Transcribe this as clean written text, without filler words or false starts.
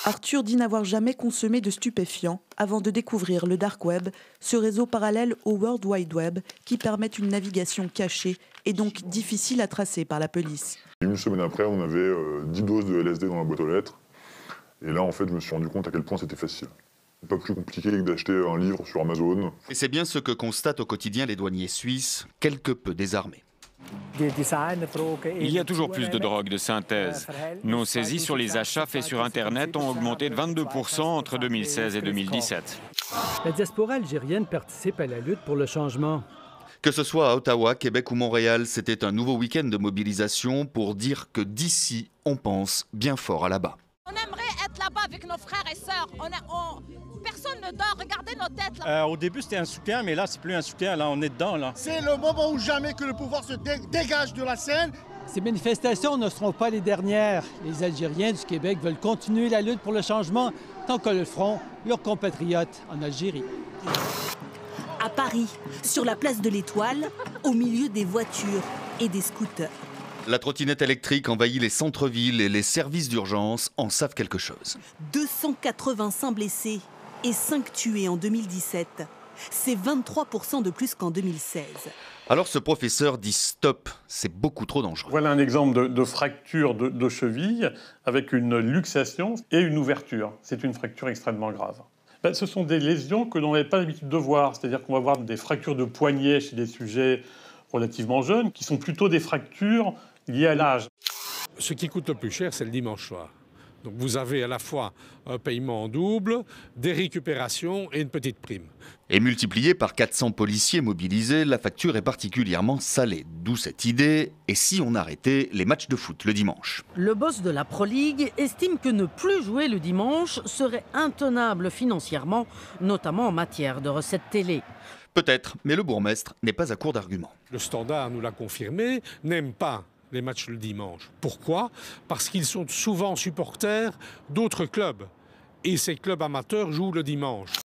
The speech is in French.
Arthur dit n'avoir jamais consommé de stupéfiants avant de découvrir le dark web, ce réseau parallèle au World Wide Web qui permet une navigation cachée et donc difficile à tracer par la police. Une semaine après, on avait 10 doses de LSD dans la boîte aux lettres. Et là, en fait, je me suis rendu compte à quel point c'était facile. Pas plus compliqué que d'acheter un livre sur Amazon. Et c'est bien ce que constatent au quotidien les douaniers suisses, quelque peu désarmés. Il y a toujours plus de drogue de synthèse. Nos saisies sur les achats faits sur Internet ont augmenté de 22% entre 2016 et 2017. La diaspora algérienne participe à la lutte pour le changement. Que ce soit à Ottawa, Québec ou Montréal, c'était un nouveau week-end de mobilisation pour dire que d'ici, on pense bien fort à là-bas. On aimerait être là-bas avec nos frères et sœurs. Personne ne dort, regardez nos têtes là. Au début c'était un soutien, mais là c'est plus un soutien, là on est dedans. Là. C'est le moment ou jamais que le pouvoir se dégage de la scène. Ces manifestations ne seront pas les dernières. Les Algériens du Québec veulent continuer la lutte pour le changement tant que le feront leurs compatriotes en Algérie. À Paris, sur la place de l'Étoile, au milieu des voitures et des scooters. La trottinette électrique envahit les centres-villes et les services d'urgence en savent quelque chose. 285 blessés et 5 tués en 2017. C'est 23% de plus qu'en 2016. Alors ce professeur dit stop, c'est beaucoup trop dangereux. Voilà un exemple de fracture de cheville avec une luxation et une ouverture. C'est une fracture extrêmement grave. Ce sont des lésions que l'on n'avait pas l'habitude de voir. C'est-à-dire qu'on va voir des fractures de poignet chez des sujets relativement jeunes, qui sont plutôt des fractures liées à l'âge. Ce qui coûte le plus cher, c'est le dimanche soir. Donc vous avez à la fois un paiement en double, des récupérations et une petite prime. Et multiplié par 400 policiers mobilisés, la facture est particulièrement salée. D'où cette idée, et si on arrêtait les matchs de foot le dimanche? Le boss de la Pro League estime que ne plus jouer le dimanche serait intenable financièrement, notamment en matière de recettes télé. Peut-être, mais le bourgmestre n'est pas à court d'arguments. Le Standard nous l'a confirmé, n'aime pas les matchs le dimanche. Pourquoi? Parce qu'ils sont souvent supporters d'autres clubs. Et ces clubs amateurs jouent le dimanche.